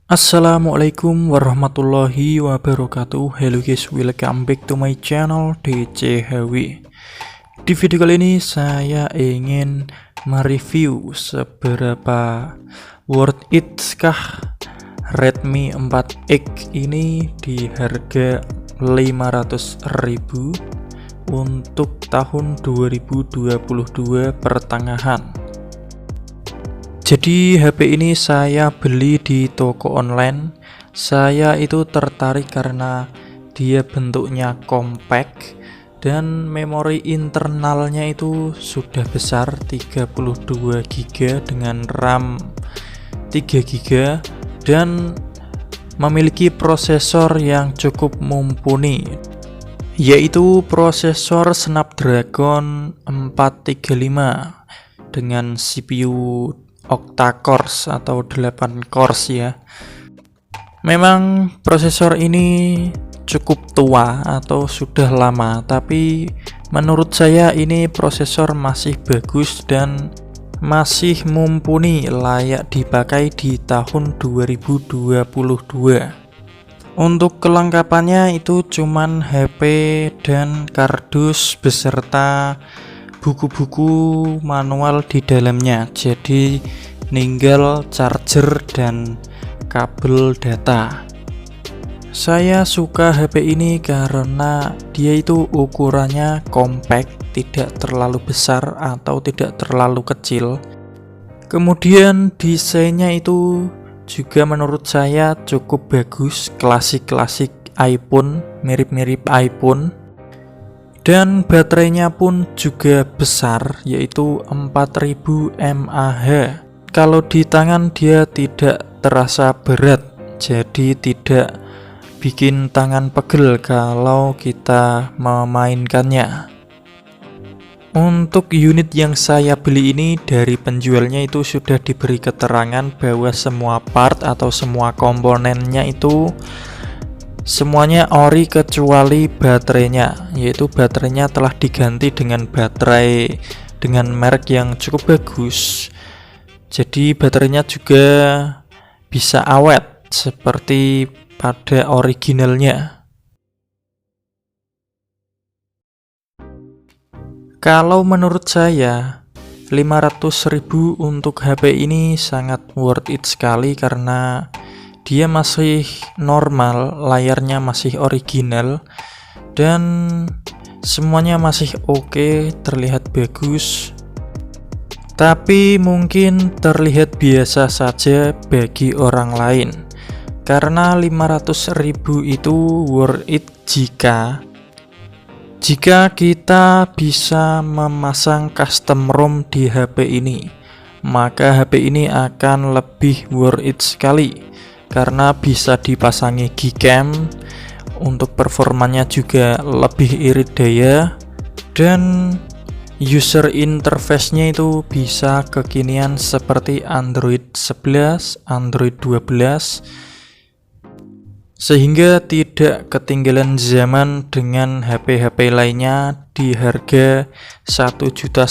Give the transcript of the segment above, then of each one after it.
Assalamualaikum warahmatullahi wabarakatuh. Hello guys, welcome back to my channel DCHW. Di video kali ini saya ingin mereview seberapa worth it kah Redmi 4X ini di harga 500.000 untuk tahun 2022 pertengahan. Jadi HP ini saya beli di toko online. Saya itu tertarik karena dia bentuknya compact dan memori internalnya itu sudah besar 32 GB dengan RAM 3 GB dan memiliki prosesor yang cukup mumpuni, yaitu prosesor Snapdragon 435 dengan CPU octa-cores atau 8 cores ya. Memang prosesor ini cukup tua atau sudah lama, tapi menurut saya ini prosesor masih bagus dan masih mumpuni, layak dipakai di tahun 2022. Untuk kelengkapannya itu cuman HP dan kardus beserta buku-buku manual di dalamnya, jadi ninggal charger dan kabel data. Saya suka HP ini karena dia itu ukurannya compact, tidak terlalu besar atau tidak terlalu kecil. Kemudian desainnya itu juga menurut saya cukup bagus, klasik-klasik iPhone, mirip-mirip iPhone. Dan baterainya pun juga besar, yaitu 4000 mAh. Kalau di tangan dia tidak terasa berat, jadi tidak bikin tangan pegel kalau kita memainkannya. Untuk unit yang saya beli ini, dari penjualnya itu sudah diberi keterangan bahwa semua part atau semua komponennya itu semuanya ori kecuali baterainya, yaitu baterainya telah diganti dengan baterai dengan merek yang cukup bagus. Jadi baterainya juga bisa awet seperti pada originalnya. Kalau menurut saya 500.000 untuk HP ini sangat worth it sekali karena dia masih normal, layarnya masih original, dan semuanya masih oke, terlihat bagus. Tapi mungkin terlihat biasa saja bagi orang lain, karena 500.000 itu worth it jika kita bisa memasang custom ROM di HP ini, maka HP ini akan lebih worth it sekali. Karena bisa dipasangi Gcam, untuk performanya juga lebih irit daya, dan user interface-nya itu bisa kekinian seperti Android 11, Android 12, sehingga tidak ketinggalan zaman dengan HP-HP lainnya di harga 1,5 juta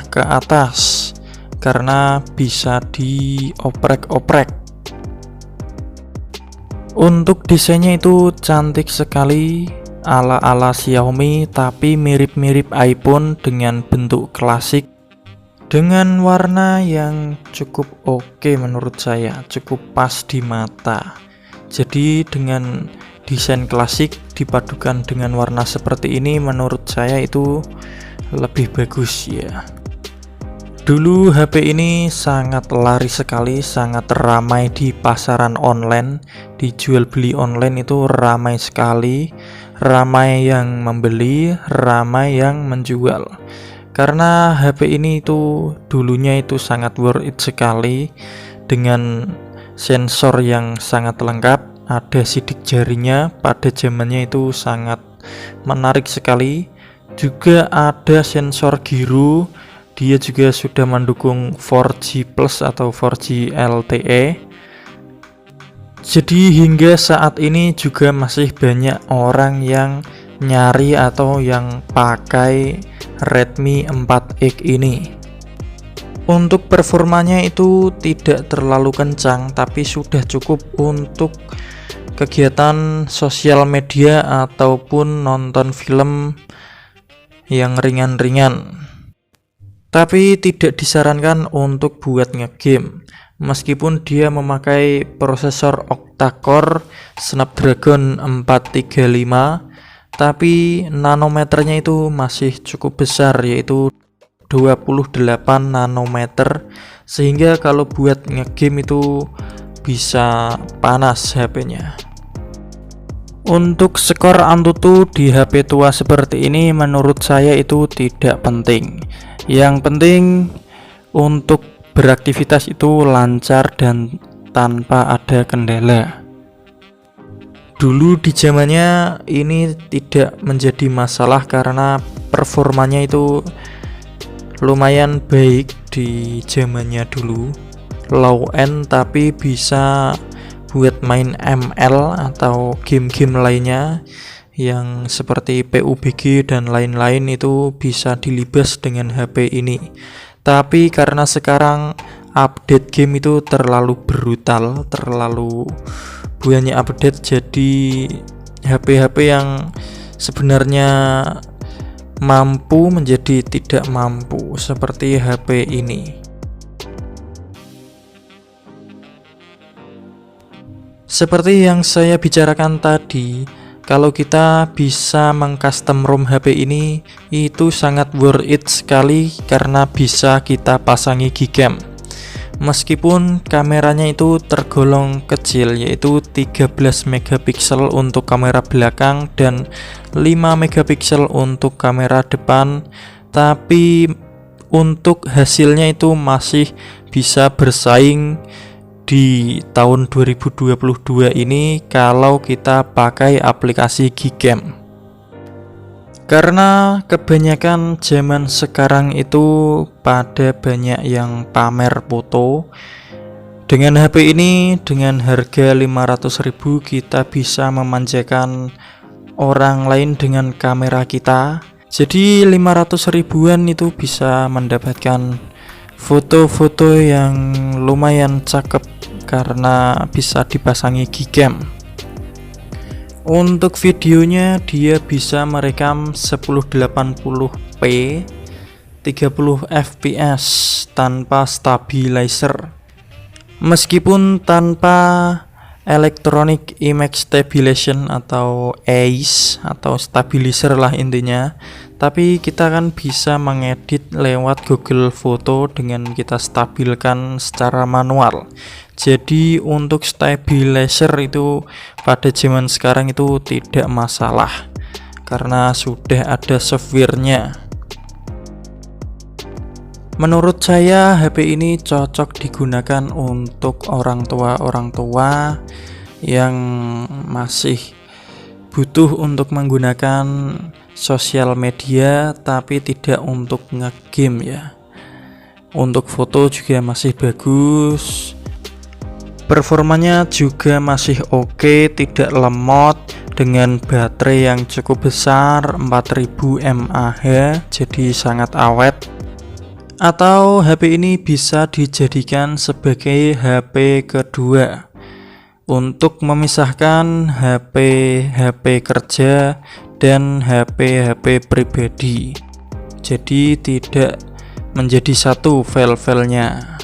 ke atas, karena bisa dioprek-oprek. Untuk desainnya itu cantik sekali, ala-ala Xiaomi tapi mirip-mirip iPhone dengan bentuk klasik, dengan warna yang cukup oke menurut saya, cukup pas di mata. Jadi dengan desain klasik dipadukan dengan warna seperti ini, menurut saya itu lebih bagus ya. Dulu HP ini sangat laris sekali, sangat ramai di pasaran online, dijual beli online itu ramai sekali, ramai yang membeli, ramai yang menjual. Karena HP ini itu dulunya itu sangat worth it sekali, dengan sensor yang sangat lengkap, ada sidik jarinya, pada zamannya itu sangat menarik sekali. Juga ada sensor giro. Dia juga sudah mendukung 4G Plus atau 4G LTE. Jadi hingga saat ini juga masih banyak orang yang nyari atau yang pakai Redmi 4X ini. Untuk performanya itu tidak terlalu kencang, tapi sudah cukup untuk kegiatan sosial media ataupun nonton film yang ringan-ringan. Tapi tidak disarankan untuk buat ngegame, meskipun dia memakai prosesor octa-core Snapdragon 435, tapi nanometernya itu masih cukup besar, yaitu 28 nanometer, sehingga kalau buat ngegame itu bisa panas HP-nya. Untuk skor Antutu di HP tua seperti ini menurut saya itu tidak penting. Yang penting untuk beraktivitas itu lancar dan tanpa ada kendala. Dulu di zamannya ini tidak menjadi masalah karena performanya itu lumayan baik di zamannya dulu, low end, tapi bisa buat main ML atau game-game lainnya yang seperti PUBG dan lain-lain itu bisa dilibas dengan HP ini. Tapi karena sekarang update game itu terlalu brutal, terlalu banyak update, jadi HP-HP yang sebenarnya mampu menjadi tidak mampu, seperti HP ini. Seperti yang saya bicarakan tadi, kalau kita bisa mengcustom ROM HP ini, itu sangat worth it sekali karena bisa kita pasangi Gcam. Meskipun kameranya itu tergolong kecil, yaitu 13 megapiksel untuk kamera belakang dan 5 megapiksel untuk kamera depan, tapi untuk hasilnya itu masih bisa bersaing di tahun 2022 ini kalau kita pakai aplikasi Gcam. Karena kebanyakan zaman sekarang itu pada banyak yang pamer foto. Dengan HP ini dengan harga 500.000 kita bisa memanjakan orang lain dengan kamera kita. Jadi 500 ribuan itu bisa mendapatkan foto-foto yang lumayan cakep karena bisa dipasangi Gcam. Untuk videonya dia bisa merekam 1080p 30 fps tanpa stabilizer. Meskipun tanpa electronic image stabilization atau EIS atau stabilizer lah intinya, tapi kita kan bisa mengedit lewat Google Foto dengan kita stabilkan secara manual. Jadi untuk stabilizer itu pada zaman sekarang itu tidak masalah karena sudah ada softwarenya. Menurut saya HP ini cocok digunakan untuk orang tua yang masih butuh untuk menggunakan sosial media tapi tidak untuk ngegame ya. Untuk foto juga masih bagus. Performanya juga masih oke, tidak lemot, dengan baterai yang cukup besar 4000 mAh, jadi sangat awet. Atau HP ini bisa dijadikan sebagai HP kedua untuk memisahkan HP kerja dan HP pribadi. Jadi tidak menjadi satu file-filenya.